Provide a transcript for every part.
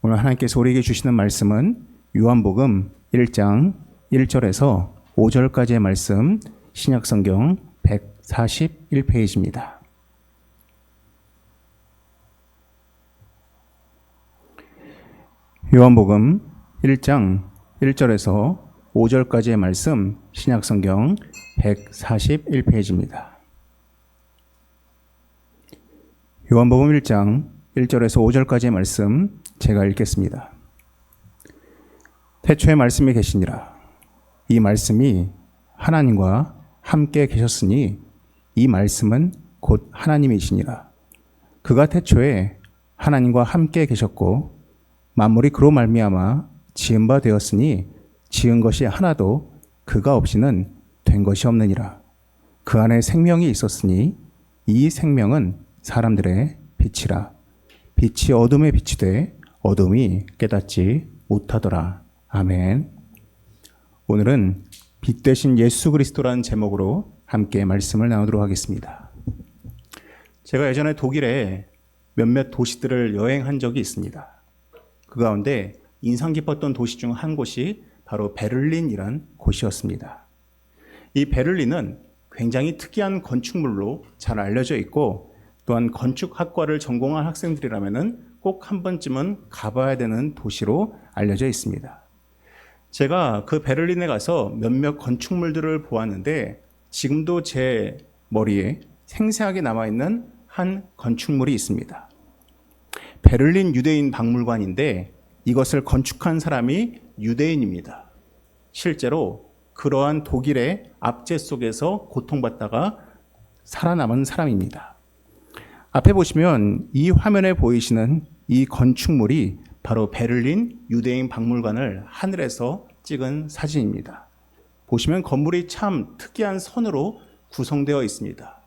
오늘 하나님께서 우리에게 주시는 말씀은 요한복음 1장 1절에서 5절까지의 말씀, 신약성경 141페이지입니다. 요한복음 1장 1절에서 5절까지의 말씀, 신약성경 141페이지입니다. 요한복음 1장 1절에서 5절까지의 말씀 제가 읽겠습니다. 태초에 말씀이 계시니라. 이 말씀이 하나님과 함께 계셨으니 이 말씀은 곧 하나님이시니라. 그가 태초에 하나님과 함께 계셨고 만물이 그로 말미암아 지은 바 되었으니 지은 것이 하나도 그가 없이는 된 것이 없느니라. 그 안에 생명이 있었으니 이 생명은 사람들의 빛이라. 빛이 어둠에 비치되 어둠이 깨닫지 못하더라. 아멘. 오늘은 빛 되신 예수 그리스도라는 제목으로 함께 말씀을 나누도록 하겠습니다. 제가 예전에 독일에 몇몇 도시들을 여행한 적이 있습니다. 그 가운데 인상 깊었던 도시 중 한 곳이 바로 베를린이란 곳이었습니다. 이 베를린은 굉장히 특이한 건축물로 잘 알려져 있고 또한 건축학과를 전공한 학생들이라면 꼭 한 번쯤은 가봐야 되는 도시로 알려져 있습니다. 제가 그 베를린에 가서 몇몇 건축물들을 보았는데 지금도 제 머리에 생생하게 남아있는 한 건축물이 있습니다. 베를린 유대인 박물관인데 이것을 건축한 사람이 유대인입니다. 실제로 그러한 독일의 압제 속에서 고통받다가 살아남은 사람입니다. 앞에 보시면 이 화면에 보이시는 이 건축물이 바로 베를린 유대인 박물관을 하늘에서 찍은 사진입니다. 보시면 건물이 참 특이한 선으로 구성되어 있습니다.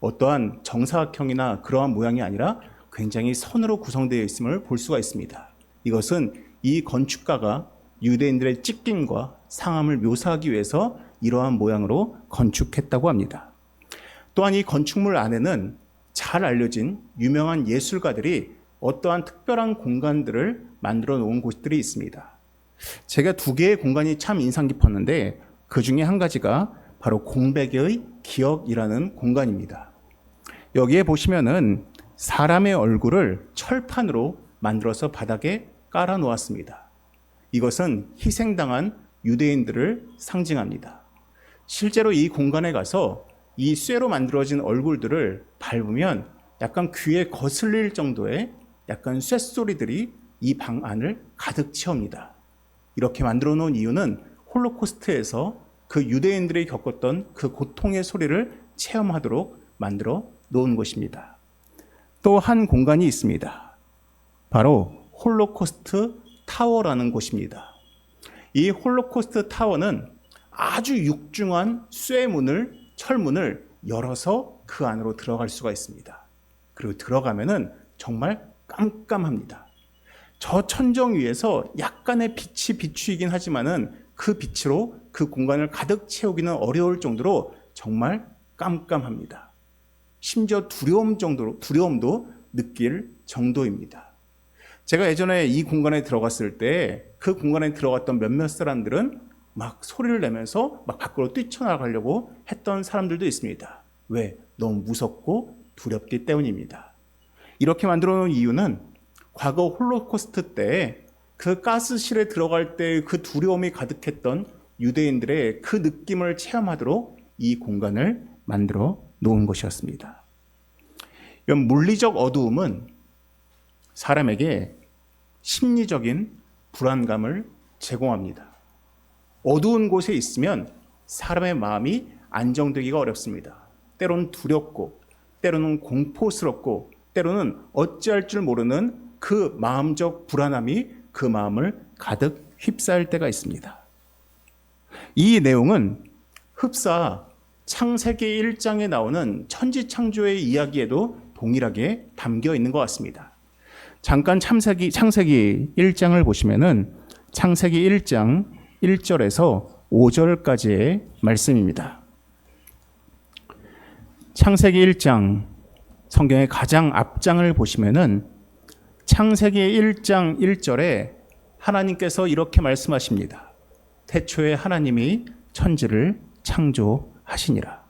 어떠한 정사각형이나 그러한 모양이 아니라 굉장히 선으로 구성되어 있음을 볼 수가 있습니다. 이것은 이 건축가가 유대인들의 찢김과 상함을 묘사하기 위해서 이러한 모양으로 건축했다고 합니다. 또한 이 건축물 안에는 잘 알려진 유명한 예술가들이 어떠한 특별한 공간들을 만들어 놓은 곳들이 있습니다. 제가 두 개의 공간이 참 인상 깊었는데 그 중에 한 가지가 바로 공백의 기억이라는 공간입니다. 여기에 보시면은 사람의 얼굴을 철판으로 만들어서 바닥에 깔아 놓았습니다. 이것은 희생당한 유대인들을 상징합니다. 실제로 이 공간에 가서 이 쇠로 만들어진 얼굴들을 밟으면 약간 귀에 거슬릴 정도의 약간 쇳소리들이 이 방 안을 가득 채웁니다. 이렇게 만들어 놓은 이유는 홀로코스트에서 그 유대인들이 겪었던 그 고통의 소리를 체험하도록 만들어 놓은 것입니다. 또 한 공간이 있습니다. 바로 홀로코스트 타워라는 곳입니다. 이 홀로코스트 타워는 아주 육중한 쇠문을, 철문을 열어서 그 안으로 들어갈 수가 있습니다. 그리고 들어가면은 정말 깜깜합니다. 저 천정 위에서 약간의 빛이 비추이긴 하지만은 그 빛으로 그 공간을 가득 채우기는 어려울 정도로 정말 깜깜합니다. 심지어 두려움도 느낄 정도입니다. 제가 예전에 이 공간에 들어갔을 때 그 공간에 들어갔던 몇몇 사람들은 막 소리를 내면서 막 밖으로 뛰쳐나가려고 했던 사람들도 있습니다. 왜? 너무 무섭고 두렵기 때문입니다. 이렇게 만들어 놓은 이유는 과거 홀로코스트 때 그 가스실에 들어갈 때 그 두려움이 가득했던 유대인들의 그 느낌을 체험하도록 이 공간을 만들어 놓은 것이었습니다. 이런 물리적 어두움은 사람에게 심리적인 불안감을 제공합니다. 어두운 곳에 있으면 사람의 마음이 안정되기가 어렵습니다. 때로는 두렵고, 때로는 공포스럽고, 때로는 어찌할 줄 모르는 그 마음적 불안함이 그 마음을 가득 휩싸일 때가 있습니다. 이 내용은 흡사 창세기 1장에 나오는 천지창조의 이야기에도 동일하게 담겨 있는 것 같습니다. 잠깐 창세기 1장을 보시면은 창세기 1장 1절에서 5절까지의 말씀입니다. 창세기 1장 성경의 가장 앞장을 보시면은 창세기 1장 1절에 하나님께서 이렇게 말씀하십니다. 태초에 하나님이 천지를 창조하시니라.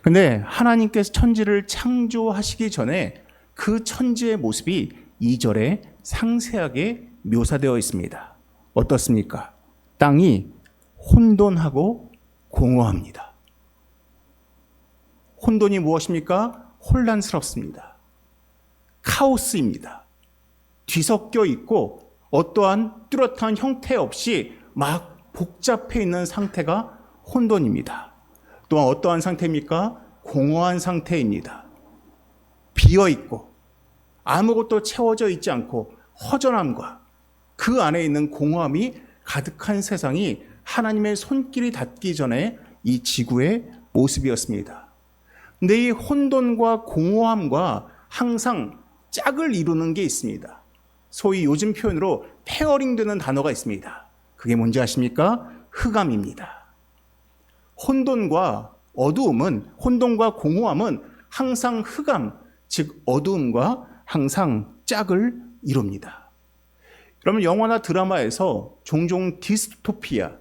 근데 하나님께서 천지를 창조하시기 전에 그 천지의 모습이 2절에 상세하게 묘사되어 있습니다. 어떻습니까? 땅이 혼돈하고 공허합니다. 혼돈이 무엇입니까? 혼란스럽습니다. 카오스입니다. 뒤섞여 있고 어떠한 뚜렷한 형태 없이 막 복잡해 있는 상태가 혼돈입니다. 또한 어떠한 상태입니까? 공허한 상태입니다. 비어 있고 아무것도 채워져 있지 않고 허전함과 그 안에 있는 공허함이 가득한 세상이 하나님의 손길이 닿기 전에 이 지구의 모습이었습니다. 근데 이 혼돈과 공허함과 항상 짝을 이루는 게 있습니다. 소위 요즘 표현으로 페어링 되는 단어가 있습니다. 그게 뭔지 아십니까? 흑암입니다. 혼돈과 공허함은 항상 흑암, 즉 어두움과 항상 짝을 이룹니다. 여러분, 영화나 드라마에서 종종 디스토피아,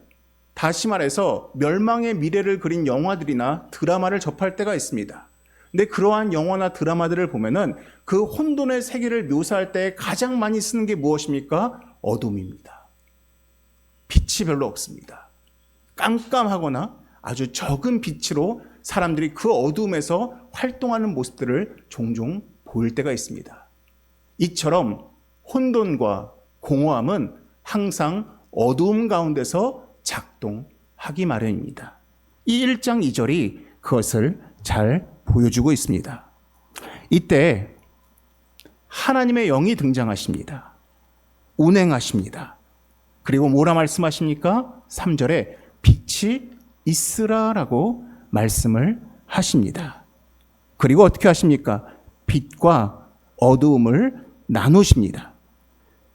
다시 말해서 멸망의 미래를 그린 영화들이나 드라마를 접할 때가 있습니다. 근데 그러한 영화나 드라마들을 보면은 그 혼돈의 세계를 묘사할 때 가장 많이 쓰는 게 무엇입니까? 어둠입니다. 빛이 별로 없습니다. 깜깜하거나 아주 적은 빛으로 사람들이 그 어둠에서 활동하는 모습들을 종종 보일 때가 있습니다. 이처럼 혼돈과 공허함은 항상 어두움 가운데서 작동하기 마련입니다. 이 1장 2절이 그것을 잘 보여주고 있습니다. 이때 하나님의 영이 등장하십니다. 운행하십니다. 그리고 뭐라 말씀하십니까? 3절에 빛이 있으라라고 말씀을 하십니다. 그리고 어떻게 하십니까? 빛과 어두움을 나누십니다.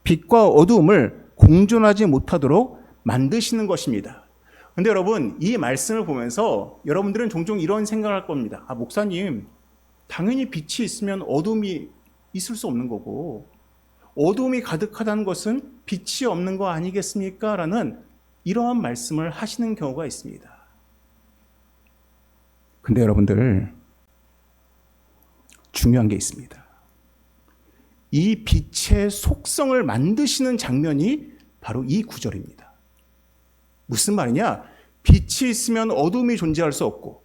빛과 어두움을 공존하지 못하도록 만드시는 것입니다. 근데 여러분, 이 말씀을 보면서 여러분들은 종종 이런 생각을 할 겁니다. 목사님, 당연히 빛이 있으면 어둠이 있을 수 없는 거고 어둠이 가득하다는 것은 빛이 없는 거 아니겠습니까? 라는 이러한 말씀을 하시는 경우가 있습니다. 근데 여러분들, 중요한 게 있습니다. 이 빛의 속성을 만드시는 장면이 바로 이 구절입니다. 무슨 말이냐? 빛이 있으면 어둠이 존재할 수 없고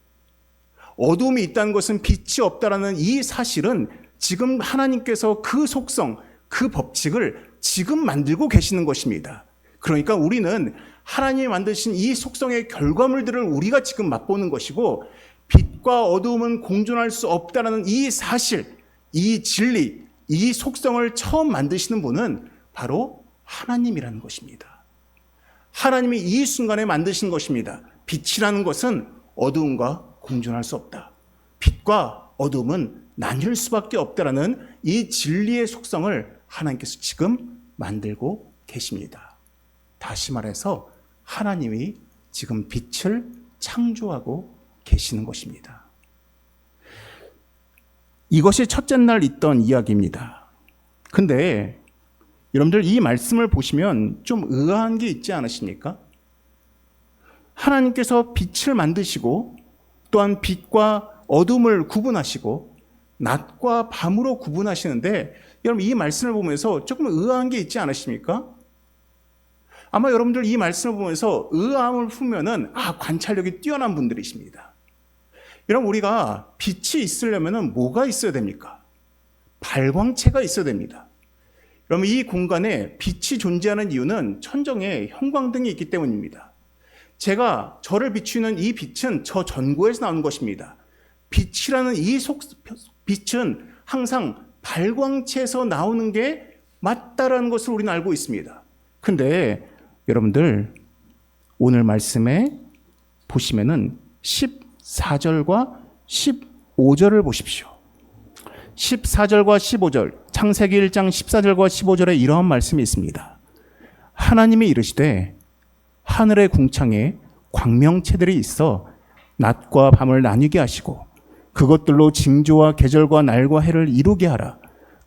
어둠이 있다는 것은 빛이 없다라는 이 사실은 지금 하나님께서 그 속성, 그 법칙을 지금 만들고 계시는 것입니다. 그러니까 우리는 하나님이 만드신 이 속성의 결과물들을 우리가 지금 맛보는 것이고 빛과 어두움은 공존할 수 없다라는 이 사실, 이 진리, 이 속성을 처음 만드시는 분은 바로 하나님이라는 것입니다. 하나님이 이 순간에 만드신 것입니다. 빛이라는 것은 어두움과 공존할 수 없다. 빛과 어두움은 나뉠 수밖에 없다라는 이 진리의 속성을 하나님께서 지금 만들고 계십니다. 다시 말해서 하나님이 지금 빛을 창조하고 계시는 것입니다. 이것이 첫째 날 있던 이야기입니다. 근데 여러분들 이 말씀을 보시면 좀 의아한 게 있지 않으십니까? 하나님께서 빛을 만드시고 또한 빛과 어둠을 구분하시고 낮과 밤으로 구분하시는데 여러분 이 말씀을 보면서 조금 의아한 게 있지 않으십니까? 아마 여러분들 이 말씀을 보면서 의아함을 품으면은 관찰력이 뛰어난 분들이십니다. 여러분 우리가 빛이 있으려면은 뭐가 있어야 됩니까? 발광체가 있어야 됩니다. 여러분 이 공간에 빛이 존재하는 이유는 천정에 형광등이 있기 때문입니다. 제가 저를 비추는 이 빛은 저 전구에서 나오는 것입니다. 빛이라는 이 빛은 항상 발광체에서 나오는 게 맞다라는 것을 우리는 알고 있습니다. 근데 여러분들 오늘 말씀에 보시면은 14절과 15절을 보십시오. 14절과 15절, 창세기 1장 14절과 15절에 이러한 말씀이 있습니다. 하나님이 이르시되 하늘의 궁창에 광명체들이 있어 낮과 밤을 나뉘게 하시고 그것들로 징조와 계절과 날과 해를 이루게 하라.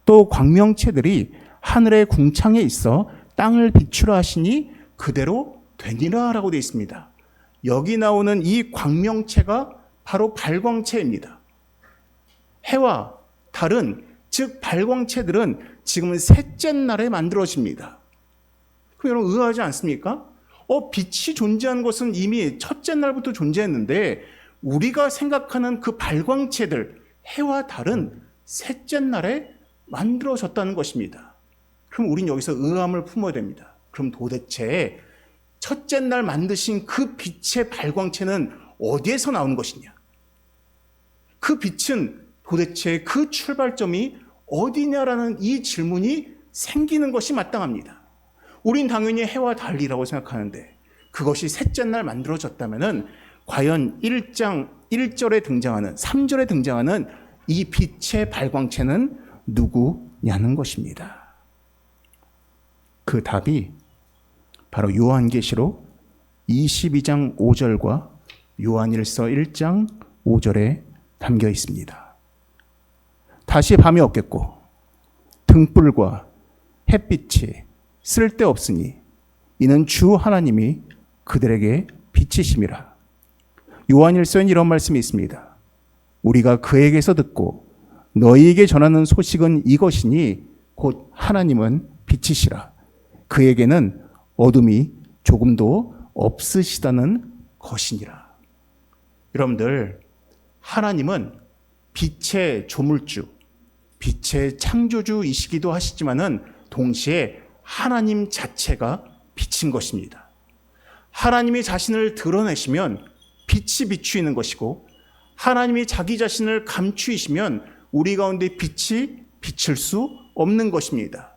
또 광명체들이 하늘의 궁창에 있어 땅을 비추라 하시니 그대로 되니라 라고 되어 있습니다. 여기 나오는 이 광명체가 바로 발광체입니다. 해와 달은, 즉 발광체들은 지금은 셋째 날에 만들어집니다. 그럼 여러분 의아하지 않습니까? 빛이 존재하는 것은 이미 첫째 날부터 존재했는데 우리가 생각하는 그 발광체들, 해와 달은 셋째 날에 만들어졌다는 것입니다. 그럼 우린 여기서 의아함을 품어야 됩니다. 그럼 도대체 첫째 날 만드신 그 빛의 발광체는 어디에서 나오는 것이냐? 그 빛은 도대체 그 출발점이 어디냐라는 이 질문이 생기는 것이 마땅합니다. 우린 당연히 해와 달이라고 생각하는데 그것이 셋째 날 만들어졌다면 과연 1장 1절에 등장하는 3절에 등장하는 이 빛의 발광체는 누구냐는 것입니다. 그 답이 바로 요한계시록 22장 5절과 요한일서 1장 5절에 담겨 있습니다. 다시 밤이 없겠고 등불과 햇빛이 쓸데없으니 이는 주 하나님이 그들에게 빛이심이라. 요한일서엔 이런 말씀이 있습니다. 우리가 그에게서 듣고 너희에게 전하는 소식은 이것이니 곧 하나님은 빛이시라. 그에게는 어둠이 조금도 없으시다는 것이니라. 여러분들, 하나님은 빛의 조물주, 빛의 창조주이시기도 하시지만은 동시에 하나님 자체가 빛인 것입니다. 하나님이 자신을 드러내시면 빛이 비추이는 것이고 하나님이 자기 자신을 감추이시면 우리 가운데 빛이 비칠 수 없는 것입니다.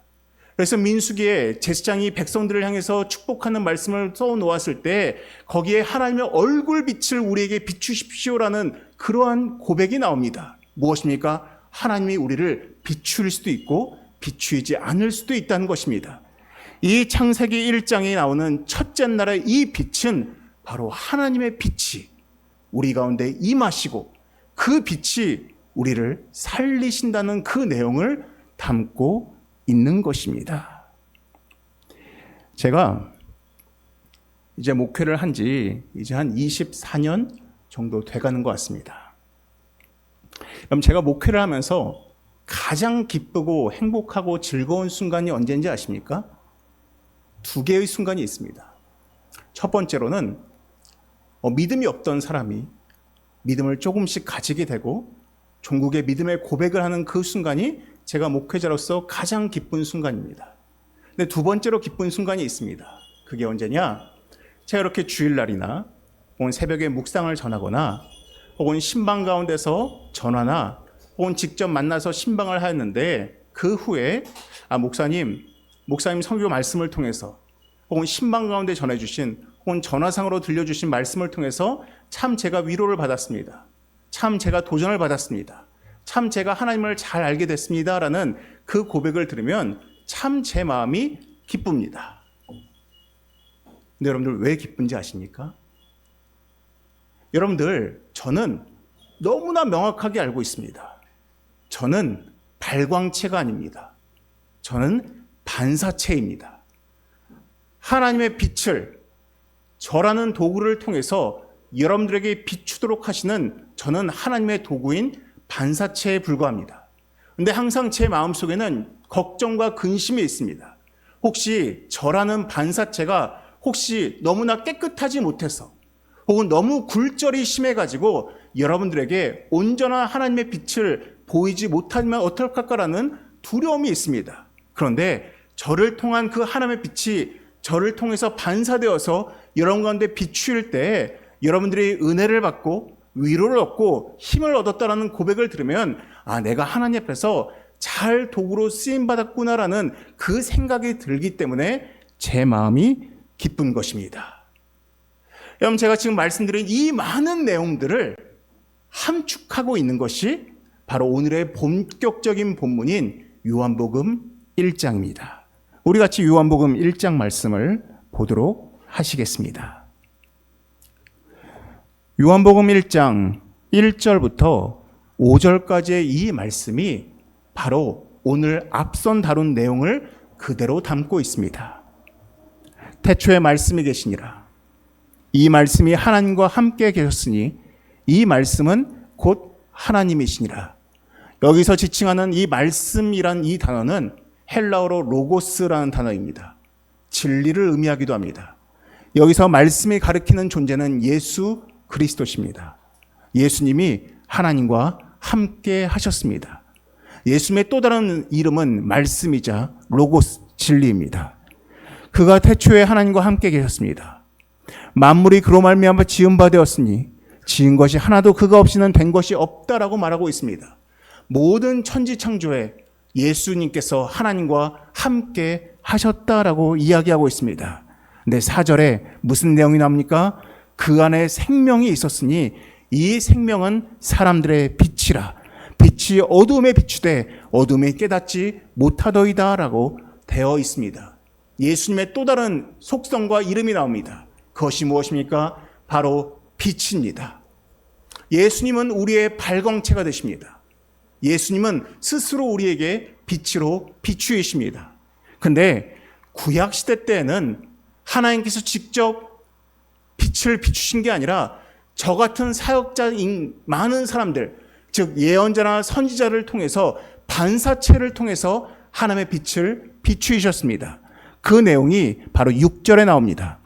그래서 민수기에 제사장이 백성들을 향해서 축복하는 말씀을 써놓았을 때 거기에 하나님의 얼굴 빛을 우리에게 비추십시오라는 그러한 고백이 나옵니다. 무엇입니까? 하나님이 우리를 비추일 수도 있고 비추이지 않을 수도 있다는 것입니다. 이 창세기 1장에 나오는 첫째 날의 이 빛은 바로 하나님의 빛이 우리 가운데 임하시고 그 빛이 우리를 살리신다는 그 내용을 담고 있는 것입니다. 제가 이제 목회를 한 지 이제 한 24년 정도 돼가는 것 같습니다. 그럼 제가 목회를 하면서 가장 기쁘고 행복하고 즐거운 순간이 언제인지 아십니까? 두 개의 순간이 있습니다. 첫 번째로는 믿음이 없던 사람이 믿음을 조금씩 가지게 되고 종국의 믿음의 고백을 하는 그 순간이 제가 목회자로서 가장 기쁜 순간입니다. 근데 두 번째로 기쁜 순간이 있습니다. 그게 언제냐? 제가 이렇게 주일날이나 혹은 새벽에 묵상을 전하거나 혹은 신방 가운데서 전화나 혹은 직접 만나서 신방을 하였는데 그 후에 목사님 설교 말씀을 통해서 혹은 신방 가운데 전해주신 혹은 전화상으로 들려주신 말씀을 통해서 참 제가 위로를 받았습니다. 참 제가 도전을 받았습니다. 참 제가 하나님을 잘 알게 됐습니다라는 그 고백을 들으면 참 제 마음이 기쁩니다. 근데 여러분들 왜 기쁜지 아십니까? 여러분들, 저는 너무나 명확하게 알고 있습니다. 저는 발광체가 아닙니다. 저는 반사체입니다. 하나님의 빛을 저라는 도구를 통해서 여러분들에게 비추도록 하시는 저는 하나님의 도구인 반사체에 불과합니다. 근데 항상 제 마음속에는 걱정과 근심이 있습니다. 혹시 저라는 반사체가 혹시 너무나 깨끗하지 못해서 혹은 너무 굴절이 심해가지고 여러분들에게 온전한 하나님의 빛을 보이지 못하면 어떡할까라는 두려움이 있습니다. 그런데 저를 통한 그 하나님의 빛이 저를 통해서 반사되어서 여러분 가운데 비추일 때 여러분들이 은혜를 받고 위로를 얻고 힘을 얻었다라는 고백을 들으면 내가 하나님 앞에서 잘 도구로 쓰임받았구나라는 그 생각이 들기 때문에 제 마음이 기쁜 것입니다. 여러분, 제가 지금 말씀드린 이 많은 내용들을 함축하고 있는 것이 바로 오늘의 본격적인 본문인 요한복음 1장입니다. 우리 같이 요한복음 1장 말씀을 보도록 하시겠습니다. 요한복음 1장 1절부터 5절까지의 이 말씀이 바로 오늘 앞선 다룬 내용을 그대로 담고 있습니다. 태초에 말씀이 계시니라. 이 말씀이 하나님과 함께 계셨으니 이 말씀은 곧 하나님이시니라. 여기서 지칭하는 이 말씀이란 이 단어는 헬라어로 로고스라는 단어입니다. 진리를 의미하기도 합니다. 여기서 말씀이 가리키는 존재는 예수 그리스도십니다. 예수님이 하나님과 함께 하셨습니다. 예수님의 또 다른 이름은 말씀이자 로고스, 진리입니다. 그가 태초에 하나님과 함께 계셨습니다. 만물이 그로 말미암아 지은 바 되었으니 지은 것이 하나도 그가 없이는 된 것이 없다라고 말하고 있습니다. 모든 천지 창조에 예수님께서 하나님과 함께 하셨다라고 이야기하고 있습니다. 근데 4절에 무슨 내용이 나옵니까? 그 안에 생명이 있었으니 이 생명은 사람들의 빛이라. 빛이 어둠에 비추되 어둠에 깨닫지 못하더이다 라고 되어 있습니다. 예수님의 또 다른 속성과 이름이 나옵니다. 그것이 무엇입니까? 바로 빛입니다. 예수님은 우리의 발광체가 되십니다. 예수님은 스스로 우리에게 빛으로 비추이십니다. 근데 구약시대 때에는 하나님께서 직접 빛을 비추신 게 아니라 저 같은 사역자인 많은 사람들, 즉 예언자나 선지자를 통해서 반사체를 통해서 하나님의 빛을 비추이셨습니다. 그 내용이 바로 6절에 나옵니다.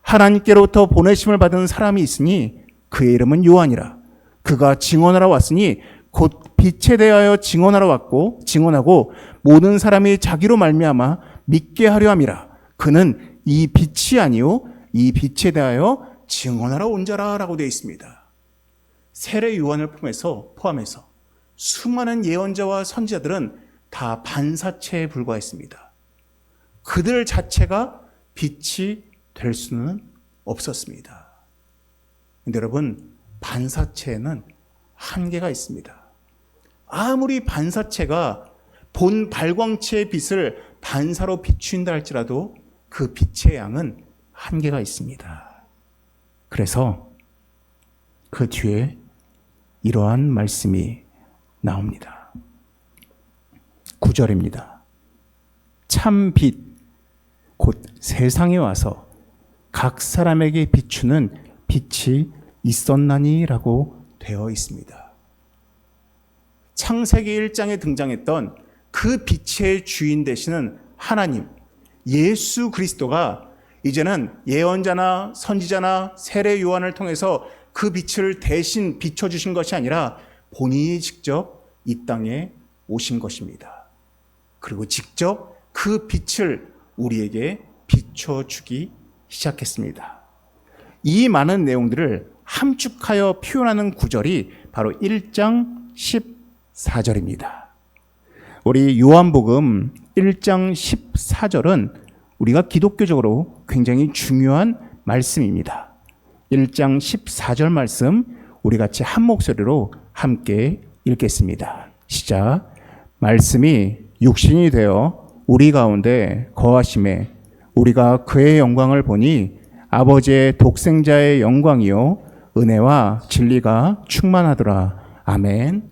하나님께로부터 보내심을 받은 사람이 있으니 그의 이름은 요한이라. 그가 증언하러 왔으니 곧 빛에 대하여 증언하고 모든 사람이 자기로 말미암아 믿게 하려 함이라. 그는 이 빛이 아니요 이 빛에 대하여 증언하러 온 자라라고 되어 있습니다. 세례 요한을 포함해서 수많은 예언자와 선지자들은 다 반사체에 불과했습니다. 그들 자체가 빛이 될 수는 없었습니다. 근데 여러분, 반사체에는 한계가 있습니다. 아무리 반사체가 본 발광체의 빛을 반사로 비춘다 할지라도 그 빛의 양은 한계가 있습니다. 그래서 그 뒤에 이러한 말씀이 나옵니다. 9절입니다. 참 빛, 곧 세상에 와서 각 사람에게 비추는 빛이 있었나니라고 되어 있습니다. 창세기 1장에 등장했던 그 빛의 주인 되시는 하나님, 예수 그리스도가 이제는 예언자나 선지자나 세례 요한을 통해서 그 빛을 대신 비춰주신 것이 아니라 본인이 직접 이 땅에 오신 것입니다. 그리고 직접 그 빛을 우리에게 비춰주기 시작했습니다. 이 많은 내용들을 함축하여 표현하는 구절이 바로 1장 14절입니다. 우리 요한복음 1장 14절은 우리가 기독교적으로 굉장히 중요한 말씀입니다. 1장 14절 말씀 우리 같이 한 목소리로 함께 읽겠습니다. 시작. 말씀이 육신이 되어 우리 가운데 거하심에 우리가 그의 영광을 보니 아버지의 독생자의 영광이요 은혜와 진리가 충만하더라. 아멘.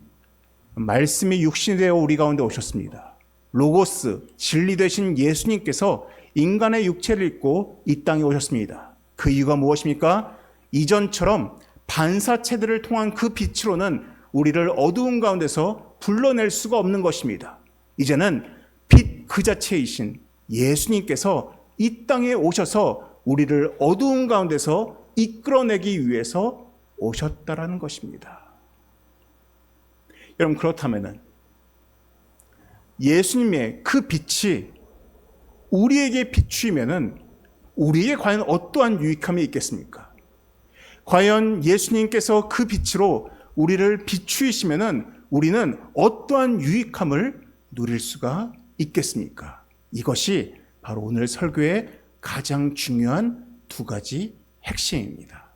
말씀이 육신이 되어 우리 가운데 오셨습니다. 로고스, 진리 되신 예수님께서 인간의 육체를 입고 이 땅에 오셨습니다. 그 이유가 무엇입니까? 이전처럼 반사체들을 통한 그 빛으로는 우리를 어두운 가운데서 불러낼 수가 없는 것입니다. 이제는 빛 그 자체이신 예수님께서 이 땅에 오셔서 우리를 어두운 가운데서 이끌어내기 위해서 오셨다라는 것입니다. 여러분, 그렇다면 예수님의 그 빛이 우리에게 비추이면은 우리에게 과연 어떠한 유익함이 있겠습니까? 과연 예수님께서 그 빛으로 우리를 비추이시면은 우리는 어떠한 유익함을 누릴 수가 있겠습니까? 이것이 바로 오늘 설교의 가장 중요한 두 가지 핵심입니다.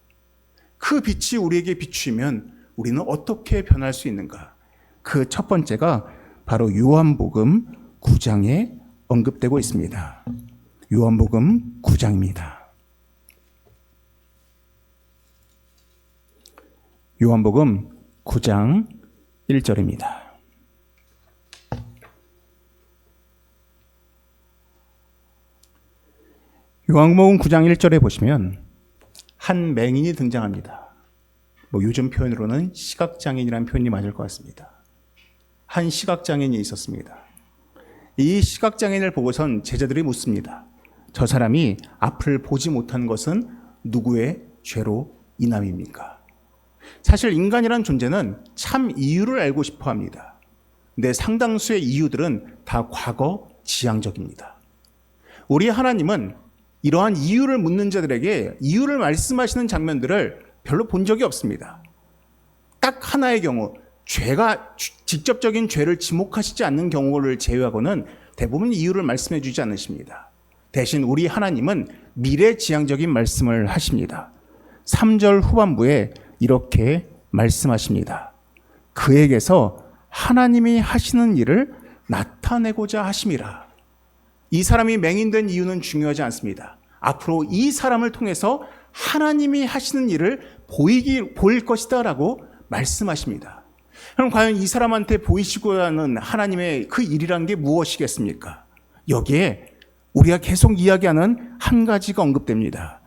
그 빛이 우리에게 비추이면 우리는 어떻게 변할 수 있는가? 그 첫 번째가 바로 요한복음 9장에 언급되고 있습니다. 요한복음 9장입니다. 요한복음 9장 1절입니다. 요한복음 9장 1절에 보시면 한 맹인이 등장합니다. 요즘 표현으로는 시각장애인이라는 표현이 맞을 것 같습니다. 한 시각장애인이 있었습니다. 이 시각장애인을 보고선 제자들이 묻습니다. 저 사람이 앞을 보지 못한 것은 누구의 죄로 인함입니까? 사실 인간이란 존재는 참 이유를 알고 싶어 합니다. 근데 상당수의 이유들은 다 과거 지향적입니다. 우리 하나님은 이러한 이유를 묻는 자들에게 이유를 말씀하시는 장면들을 별로 본 적이 없습니다. 딱 하나의 경우, 직접적인 죄를 지목하시지 않는 경우를 제외하고는 대부분 이유를 말씀해 주지 않으십니다. 대신 우리 하나님은 미래지향적인 말씀을 하십니다. 3절 후반부에 이렇게 말씀하십니다. 그에게서 하나님이 하시는 일을 나타내고자 하심이라. 이 사람이 맹인된 이유는 중요하지 않습니다. 앞으로 이 사람을 통해서 하나님이 하시는 일을 보일 것이다 라고 말씀하십니다. 그럼 과연 이 사람한테 보이시고자 하는 하나님의 그 일이란 게 무엇이겠습니까? 여기에 우리가 계속 이야기하는 한 가지가 언급됩니다.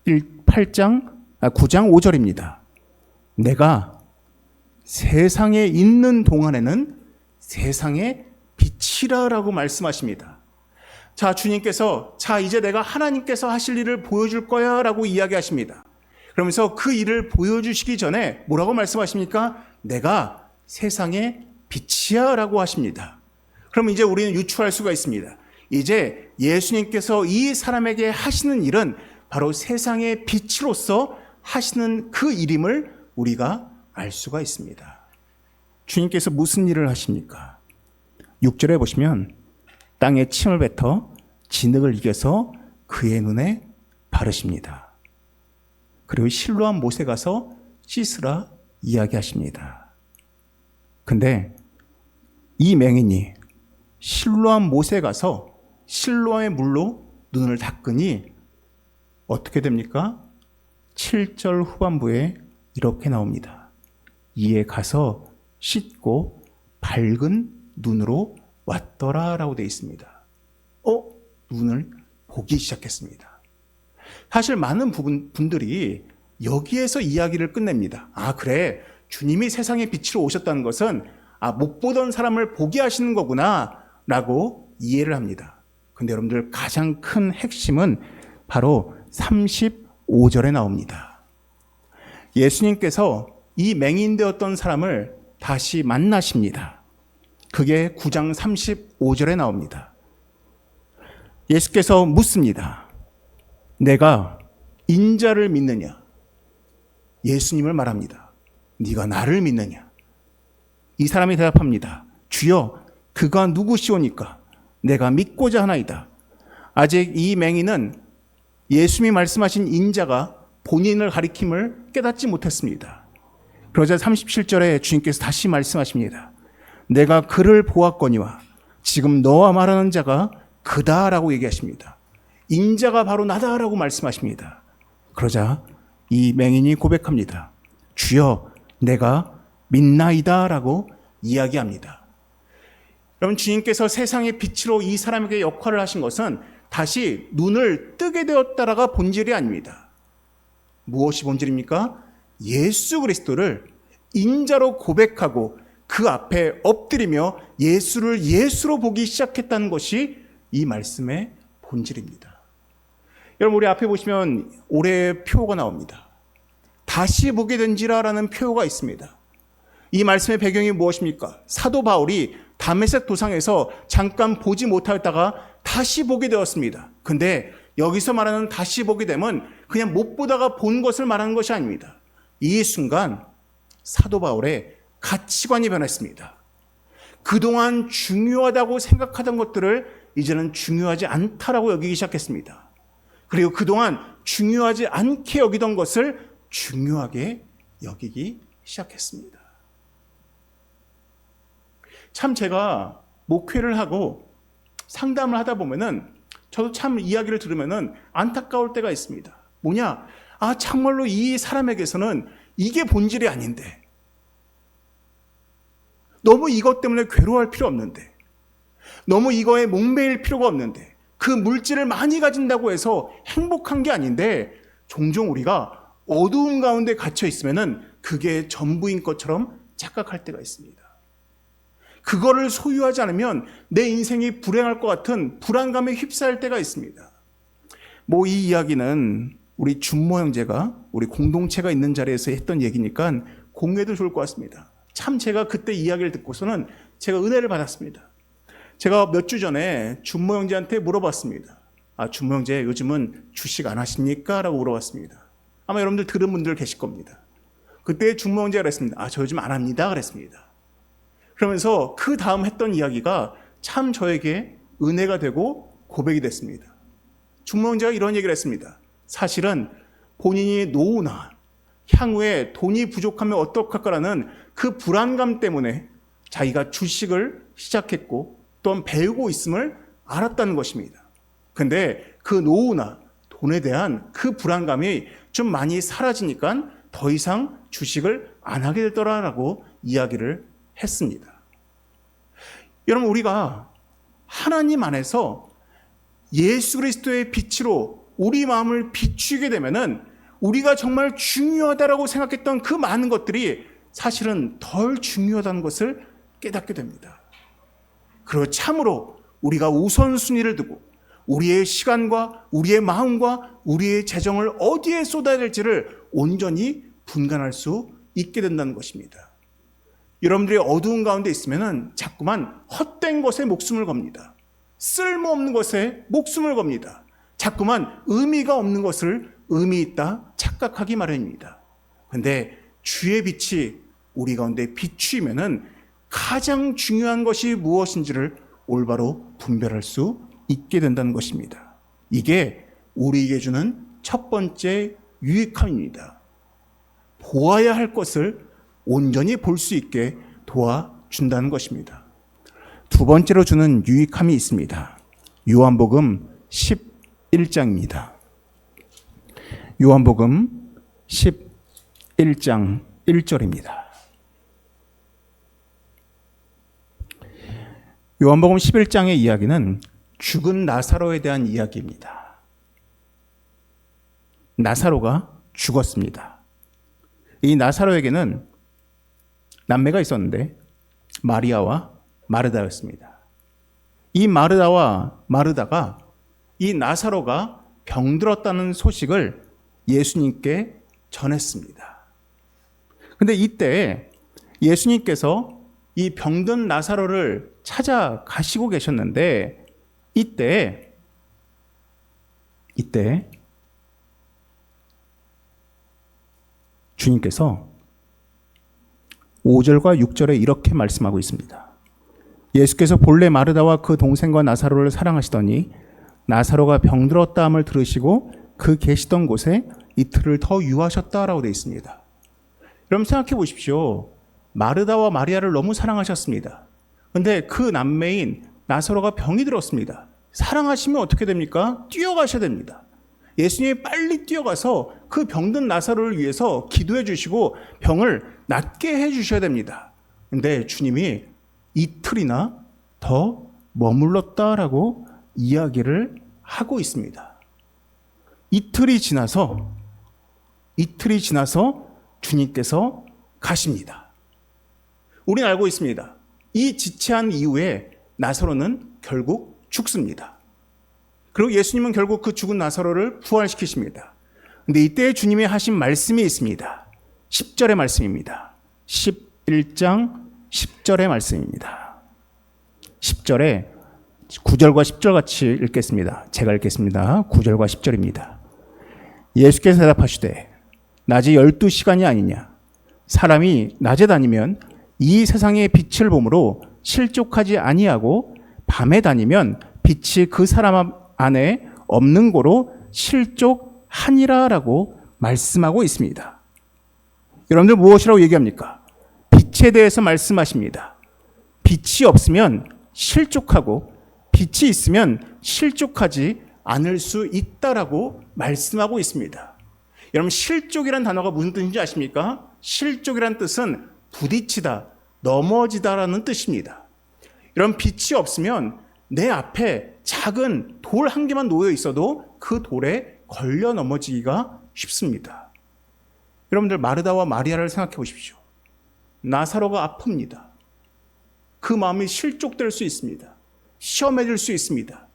9장 5절입니다. 내가 세상에 있는 동안에는 세상의 빛이라 라고 말씀하십니다. 자, 주님께서 이제 내가 하나님께서 하실 일을 보여줄 거야 라고 이야기하십니다. 그러면서 그 일을 보여주시기 전에 뭐라고 말씀하십니까? 내가 세상의 빛이야 라고 하십니다. 그럼 이제 우리는 유추할 수가 있습니다. 이제 예수님께서 이 사람에게 하시는 일은 바로 세상의 빛으로서 하시는 그 일임을 우리가 알 수가 있습니다. 주님께서 무슨 일을 하십니까? 6절에 보시면 땅에 침을 뱉어 진흙을 이겨서 그의 눈에 바르십니다. 그리고 실로암 못에 가서 씻으라 이야기하십니다. 근데 이 맹인이 실로암 못에 가서 실로암의 물로 눈을 닦으니 어떻게 됩니까? 7절 후반부에 이렇게 나옵니다. 이에 가서 씻고 밝은 눈으로 왔더라 라고 되어 있습니다. 눈을 보기 시작했습니다. 사실 많은 분들이 여기에서 이야기를 끝냅니다. 그래, 주님이 세상의 빛으로 오셨다는 것은 못 보던 사람을 보게 하시는 거구나 라고 이해를 합니다. 근데 여러분들 가장 큰 핵심은 바로 35절에 나옵니다. 예수님께서 이 맹인되었던 사람을 다시 만나십니다. 그게 9장 35절에 나옵니다. 예수께서 묻습니다. 내가 인자를 믿느냐? 예수님을 말합니다. 네가 나를 믿느냐? 이 사람이 대답합니다. 주여, 그가 누구시오니까? 내가 믿고자 하나이다. 아직 이 맹인은 예수님이 말씀하신 인자가 본인을 가리킴을 깨닫지 못했습니다. 그러자 37절에 주님께서 다시 말씀하십니다. 내가 그를 보았거니와 지금 너와 말하는 자가 그다라고 얘기하십니다. 인자가 바로 나다라고 말씀하십니다. 그러자 이 맹인이 고백합니다. 주여, 내가 믿나이다라고 이야기합니다. 여러분, 주님께서 세상의 빛으로 이 사람에게 역할을 하신 것은 다시 눈을 뜨게 되었다라가 본질이 아닙니다. 무엇이 본질입니까? 예수 그리스도를 인자로 고백하고 그 앞에 엎드리며 예수를 예수로 보기 시작했다는 것이 이 말씀의 본질입니다. 여러분, 우리 앞에 보시면 올해의 표가 나옵니다. 다시 보게 된지라라는 표가 있습니다. 이 말씀의 배경이 무엇입니까? 사도 바울이 다메섹 도상에서 잠깐 보지 못하였다가 다시 보게 되었습니다. 근데 여기서 말하는 다시 보게 되면 그냥 못 보다가 본 것을 말하는 것이 아닙니다. 이 순간 사도 바울의 가치관이 변했습니다. 그동안 중요하다고 생각하던 것들을 이제는 중요하지 않다라고 여기기 시작했습니다. 그리고 그동안 중요하지 않게 여기던 것을 중요하게 여기기 시작했습니다. 참 제가 목회를 하고 상담을 하다 보면은 저도 참 이야기를 들으면은 안타까울 때가 있습니다. 뭐냐? 참말로 이 사람에게서는 이게 본질이 아닌데, 너무 이것 때문에 괴로워할 필요 없는데, 너무 이거에 목매일 필요가 없는데, 그 물질을 많이 가진다고 해서 행복한 게 아닌데 종종 우리가 어두움 가운데 갇혀 있으면은 그게 전부인 것처럼 착각할 때가 있습니다. 그거를 소유하지 않으면 내 인생이 불행할 것 같은 불안감에 휩싸일 때가 있습니다. 이 이야기는 우리 준모 형제가 우리 공동체가 있는 자리에서 했던 얘기니까 공유해도 좋을 것 같습니다. 참 제가 그때 이야기를 듣고서는 제가 은혜를 받았습니다. 제가 몇 주 전에 준모 형제한테 물어봤습니다. 준모 형제 요즘은 주식 안 하십니까? 라고 물어봤습니다. 아마 여러분들 들은 분들 계실 겁니다. 그때 준모 형제가 그랬습니다. 저 요즘 안 합니다. 그랬습니다. 그러면서 그 다음 했던 이야기가 참 저에게 은혜가 되고 고백이 됐습니다. 준모 형제가 이런 얘기를 했습니다. 사실은 본인이 노후나 향후에 돈이 부족하면 어떡할까라는 그 불안감 때문에 자기가 주식을 시작했고 또한 배우고 있음을 알았다는 것입니다. 근데 그 노후나 돈에 대한 그 불안감이 좀 많이 사라지니까 더 이상 주식을 안 하게 되더라라고 이야기를 했습니다. 여러분, 우리가 하나님 안에서 예수 그리스도의 빛으로 우리 마음을 비추게 되면은 우리가 정말 중요하다라고 생각했던 그 많은 것들이 사실은 덜 중요하다는 것을 깨닫게 됩니다. 그리고 참으로 우리가 우선순위를 두고 우리의 시간과 우리의 마음과 우리의 재정을 어디에 쏟아야 될지를 온전히 분간할 수 있게 된다는 것입니다. 여러분들이 어두운 가운데 있으면 자꾸만 헛된 것에 목숨을 겁니다. 쓸모없는 것에 목숨을 겁니다. 자꾸만 의미가 없는 것을 의미 있다 착각하기 마련입니다. 그런데 주의 빛이 우리 가운데 비추이면은 가장 중요한 것이 무엇인지를 올바로 분별할 수 있게 된다는 것입니다. 이게 우리에게 주는 첫 번째 유익함입니다. 보아야 할 것을 온전히 볼 수 있게 도와준다는 것입니다. 두 번째로 주는 유익함이 있습니다. 요한복음 11장입니다. 요한복음 11장 1절입니다. 요한복음 11장의 이야기는 죽은 나사로에 대한 이야기입니다. 나사로가 죽었습니다. 이 나사로에게는 남매가 있었는데 마리아와 마르다였습니다. 이 마르다와 마르다가 이 나사로가 병들었다는 소식을 예수님께 전했습니다. 그런데 이때 예수님께서 이 병든 나사로를 찾아가시고 계셨는데 이때 주님께서 5절과 6절에 이렇게 말씀하고 있습니다. 예수께서 본래 마르다와 그 동생과 나사로를 사랑하시더니 나사로가 병들었다함을 들으시고 그 계시던 곳에 이틀을 더 유하셨다라고 되어 있습니다. 여러분 생각해 보십시오. 마르다와 마리아를 너무 사랑하셨습니다. 그런데 그 남매인 나사로가 병이 들었습니다. 사랑하시면 어떻게 됩니까? 뛰어가셔야 됩니다. 예수님이 빨리 뛰어가서 그 병든 나사로를 위해서 기도해 주시고 병을 낫게 해 주셔야 됩니다. 그런데 주님이 이틀이나 더 머물렀다라고 이야기를 하고 있습니다. 이틀이 지나서 주님께서 가십니다. 우리는 알고 있습니다. 이 지체한 이후에 나사로는 결국 죽습니다. 그리고 예수님은 결국 그 죽은 나사로를 부활시키십니다. 그런데 이때 주님이 하신 말씀이 있습니다. 10절의 말씀입니다. 11장 10절의 말씀입니다. 10절에 9절과 10절 같이 읽겠습니다. 제가 읽겠습니다. 9절과 10절입니다. 예수께서 대답하시되 낮이 12시간이 아니냐. 사람이 낮에 다니면 이 세상의 빛을 보므로 실족하지 아니하고 밤에 다니면 빛이 그 사람 안에 없는 고로 실족하니라라고 말씀하고 있습니다. 여러분들 무엇이라고 얘기합니까? 빛에 대해서 말씀하십니다. 빛이 없으면 실족하고 빛이 있으면 실족하지 않을 수 있다라고 말씀하고 있습니다. 여러분 실족이란 단어가 무슨 뜻인지 아십니까? 실족이란 뜻은 부딪히다, 넘어지다라는 뜻입니다. 여러분 빛이 없으면 내 앞에 작은 돌 한 개만 놓여 있어도 그 돌에 걸려 넘어지기가 쉽습니다. 여러분들 마르다와 마리아를 생각해 보십시오. 나사로가 아픕니다. 그 마음이 실족될 수 있습니다. 시험해질 수 있습니다.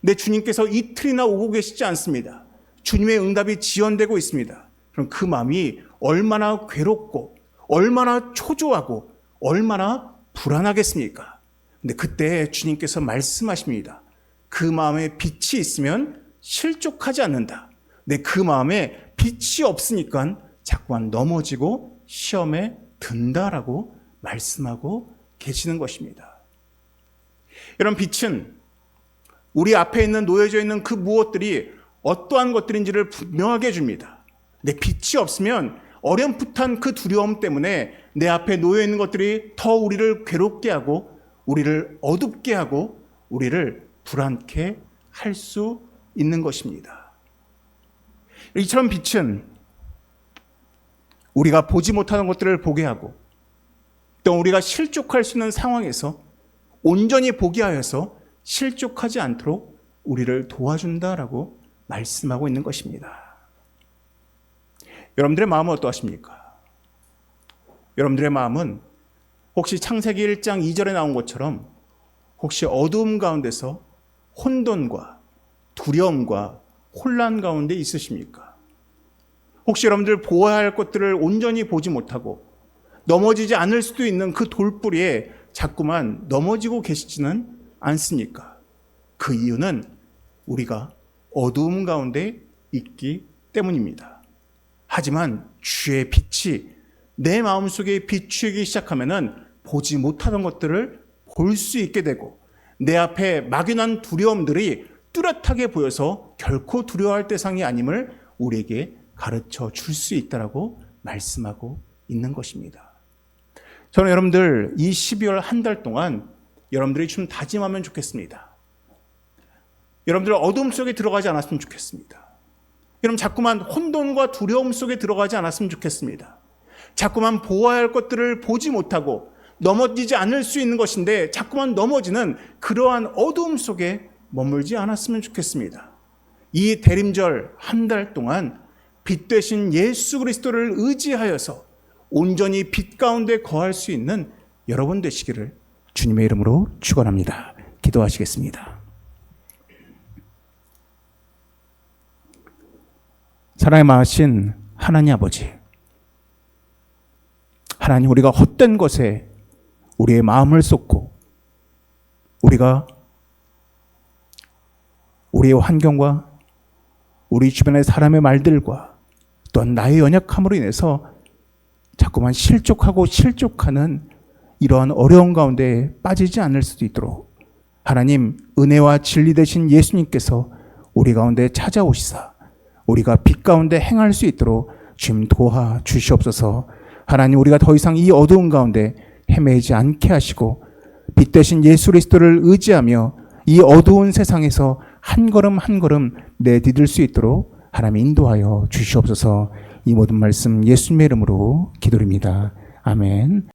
내 주님께서 이틀이나 오고 계시지 않습니다. 주님의 응답이 지연되고 있습니다. 그럼 그 마음이 얼마나 괴롭고 얼마나 초조하고 얼마나 불안하겠습니까? 근데 그때 주님께서 말씀하십니다. 그 마음에 빛이 있으면 실족하지 않는다. 근데 그 마음에 빛이 없으니까 자꾸만 넘어지고 시험에 든다라고 말씀하고 계시는 것입니다. 이런 빛은 우리 앞에 있는 놓여져 있는 그 무엇들이 어떠한 것들인지를 분명하게 해줍니다. 근데 빛이 없으면 어렴풋한 그 두려움 때문에 내 앞에 놓여 있는 것들이 더 우리를 괴롭게 하고 우리를 어둡게 하고 우리를 불안케 할 수 있는 것입니다. 이처럼 빛은 우리가 보지 못하는 것들을 보게 하고 또 우리가 실족할 수 있는 상황에서 온전히 보게 하여서 실족하지 않도록 우리를 도와준다라고 말씀하고 있는 것입니다. 여러분들의 마음은 어떠하십니까? 여러분들의 마음은 혹시 창세기 1장 2절에 나온 것처럼 혹시 어두움 가운데서 혼돈과 두려움과 혼란 가운데 있으십니까? 혹시 여러분들 보아야 할 것들을 온전히 보지 못하고 넘어지지 않을 수도 있는 그 돌뿌리에 자꾸만 넘어지고 계시지는 않습니까? 그 이유는 우리가 어두움 가운데 있기 때문입니다. 하지만 주의 빛이 내 마음속에 비추기 시작하면은 보지 못하던 것들을 볼 수 있게 되고 내 앞에 막연한 두려움들이 뚜렷하게 보여서 결코 두려워할 대상이 아님을 우리에게 가르쳐 줄 수 있다라고 말씀하고 있는 것입니다. 저는 여러분들 이 12월 한 달 동안 여러분들이 좀 다짐하면 좋겠습니다. 여러분들 어둠 속에 들어가지 않았으면 좋겠습니다. 여러분 자꾸만 혼돈과 두려움 속에 들어가지 않았으면 좋겠습니다. 자꾸만 보아야 할 것들을 보지 못하고 넘어지지 않을 수 있는 것인데 자꾸만 넘어지는 그러한 어두움 속에 머물지 않았으면 좋겠습니다. 이 대림절 한 달 동안 빛 되신 예수 그리스도를 의지하여서 온전히 빛 가운데 거할 수 있는 여러분 되시기를 주님의 이름으로 축원합니다. 기도하시겠습니다. 사랑에 많으신 하나님 아버지, 하나님 우리가 헛된 것에 우리의 마음을 쏟고 우리가 우리의 환경과 우리 주변의 사람의 말들과 또한 나의 연약함으로 인해서 자꾸만 실족하고 실족하는 이러한 어려운 가운데 빠지지 않을 수도 있도록 하나님 은혜와 진리 되신 예수님께서 우리 가운데 찾아오시사 우리가 빛 가운데 행할 수 있도록 주님 도와주시옵소서. 하나님 우리가 더 이상 이 어두운 가운데 헤매지 않게 하시고 빛 되신 예수 그리스도를 의지하며 이 어두운 세상에서 한 걸음 한 걸음 내디딜 수 있도록 하나님 인도하여 주시옵소서. 이 모든 말씀 예수님의 이름으로 기도드립니다. 아멘.